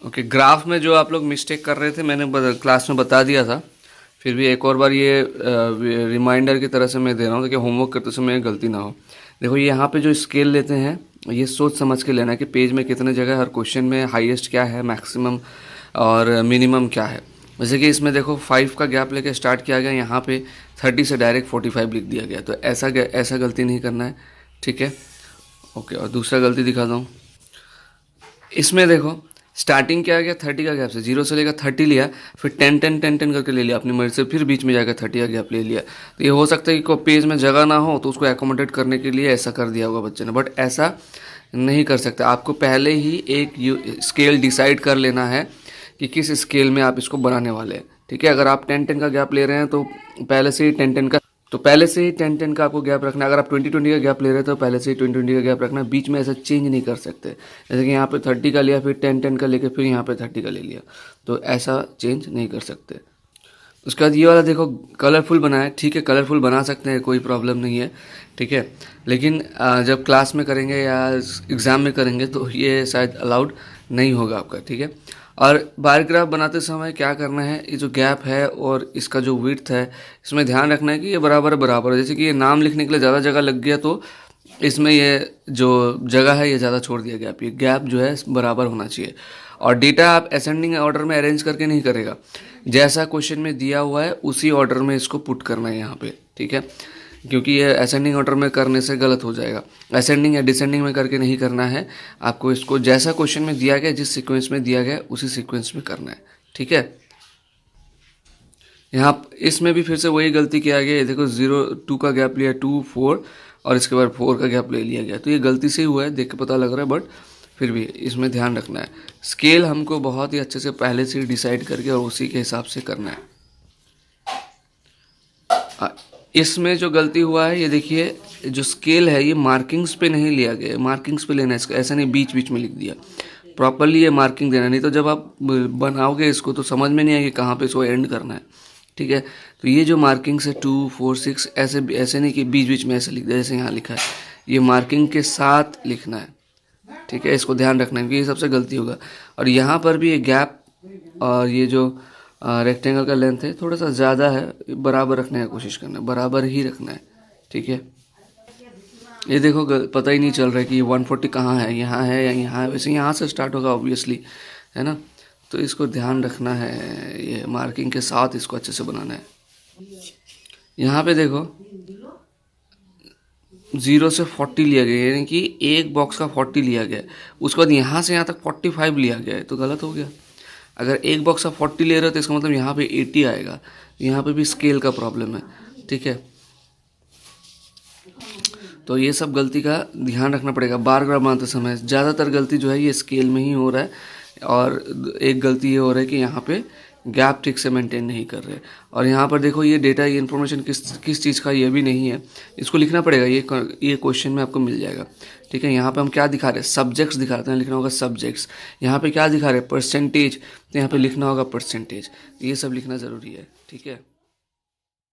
Okay, graph में जो आप लोग मिस्टेक कर रहे थे मैंने क्लास में बता दिया था, फिर भी एक और बार ये रिमाइंडर की तरह से मैं दे रहा हूँ ताकि होमवर्क करते समय गलती ना हो। देखो ये यहाँ पे जो स्केल लेते हैं ये सोच समझ के लेना है कि पेज में कितने जगह, हर क्वेश्चन में हाईएस्ट क्या है, मैक्सिमम और मिनिमम क्या है। जैसे कि इसमें देखो 5 का गैप लेके स्टार्ट किया गया, यहाँ पे 30 से डायरेक्ट 45 लिख दिया गया, तो ऐसा गलती नहीं करना है, ठीक है। ओके, और दूसरा गलती दिखाता हूँ। इसमें देखो स्टार्टिंग क्या गया 30 का गैप से, 0 से लेकर 30 लिया, फिर 10 करके ले लिया अपनी मर्जी से, फिर बीच में जाकर 30 का गैप ले लिया। तो ये हो सकता है कि कोई पेज में जगह ना हो तो उसको एकोमोडेट करने के लिए ऐसा कर दिया होगा बच्चे ने, बट ऐसा नहीं कर सकते। आपको पहले ही एक स्केल डिसाइड कर लेना है कि किस स्केल में आप इसको बनाने वाले हैं, ठीक है। अगर आप 10 का गैप ले रहे हैं तो पहले से ही 10 का आपको गैप रखना है। अगर आप 20 का गैप ले रहे हैं तो पहले से ही 20 का गैप रखना है, बीच में ऐसा चेंज नहीं कर सकते। जैसे कि यहाँ पे 30 का लिया, फिर 10 का लेके फिर यहाँ पे 30 का ले लिया, तो ऐसा चेंज नहीं कर सकते। उसके बाद ये वाला देखो कलरफुल बनाया, ठीक है, कलरफुल बना सकते हैं, कोई प्रॉब्लम नहीं है, ठीक है। लेकिन जब क्लास में करेंगे या एग्ज़ाम में करेंगे तो ये शायद अलाउड नहीं होगा आपका, ठीक है। और बार ग्राफ बनाते समय क्या करना है, ये जो गैप है और इसका जो विड्थ है इसमें ध्यान रखना है कि ये बराबर बराबर है। जैसे कि ये नाम लिखने के लिए ज़्यादा जगह लग गया तो इसमें ये जो जगह है ये ज़्यादा छोड़ दिया गया, ये गैप जो है बराबर होना चाहिए। और डेटा आप असेंडिंग ऑर्डर में अरेंज करके नहीं करेगा, जैसा क्वेश्चन में दिया हुआ है उसी ऑर्डर में इसको पुट करना है यहाँ पे, ठीक है। क्योंकि ये असेंडिंग ऑर्डर में करने से गलत हो जाएगा, असेंडिंग या डिसेंडिंग में करके नहीं करना है आपको। इसको जैसा क्वेश्चन में दिया गया, जिस सीक्वेंस में दिया गया उसी सीक्वेंस में करना है, ठीक है। यहाँ इसमें भी फिर से वही गलती किया गया है, देखो 0 2 का गैप लिया, 2 4 और इसके बाद 4 का गैप ले लिया गया, तो ये गलती से ही हुआ है, देख के पता लग रहा है, बट फिर भी इसमें ध्यान रखना है। स्केल हमको बहुत ही अच्छे से पहले से डिसाइड करके और उसी के हिसाब से करना है। इसमें जो गलती हुआ है, ये देखिए जो स्केल है ये मार्किंग्स पे नहीं लिया गया, मार्किंग्स पे लेना है इसका, ऐसा नहीं बीच बीच में लिख दिया, प्रॉपरली ये मार्किंग देना, नहीं तो जब आप बनाओगे इसको तो समझ में नहीं आएगी कहाँ पे इसको एंड करना है, ठीक है। तो ये जो मार्किंग्स है 2 4 6 ऐसे नहीं कि बीच बीच में ऐसे लिख दिया जैसे यहाँ लिखा है, ये मार्किंग के साथ लिखना है, ठीक है। इसको ध्यान रखना है क्योंकि ये सबसे गलती होगा। और यहाँ पर भी ये गैप और ये जो रेक्टेंगल का लेंथ है थोड़ा सा ज़्यादा है, बराबर रखने की कोशिश करना है, बराबर ही रखना है, ठीक है। ये देखो पता ही नहीं चल रहा है कि ये 140 कहाँ है, यहाँ है या यहाँ है, वैसे यहाँ से स्टार्ट होगा ऑब्वियसली, है ना। तो इसको ध्यान रखना है, ये मार्किंग के साथ इसको अच्छे से बनाना है। यहाँ पे देखो 0 से 40 लिया गया, यानी कि एक बॉक्स का 40 लिया गया, उसके बाद यहाँ से यहाँ तक 45 लिया गया है, तो गलत हो गया। अगर एक बॉक्स का 40 ले रहे हो तो इसका मतलब यहाँ पे 80 आएगा, यहाँ पे भी स्केल का प्रॉब्लम है, ठीक है। तो ये सब गलती का ध्यान रखना पड़ेगा बार बार बनाते समय। ज़्यादातर गलती जो है ये स्केल में ही हो रहा है, और एक गलती ये हो रहा है कि यहाँ पे गैप ठीक से मेंटेन नहीं कर रहे। और यहाँ पर देखो ये डेटा, ये इन्फॉर्मेशन किस चीज़ का ये भी नहीं है, इसको लिखना पड़ेगा, ये क्वेश्चन में आपको मिल जाएगा, ठीक है। यहाँ पे हम क्या दिखा रहे हैं, सब्जेक्ट्स दिखाते हैं, लिखना होगा सब्जेक्ट्स। यहाँ पे क्या दिखा रहे हैं, परसेंटेज, तो यहाँ पे लिखना होगा परसेंटेज। ये सब लिखना ज़रूरी है, ठीक है।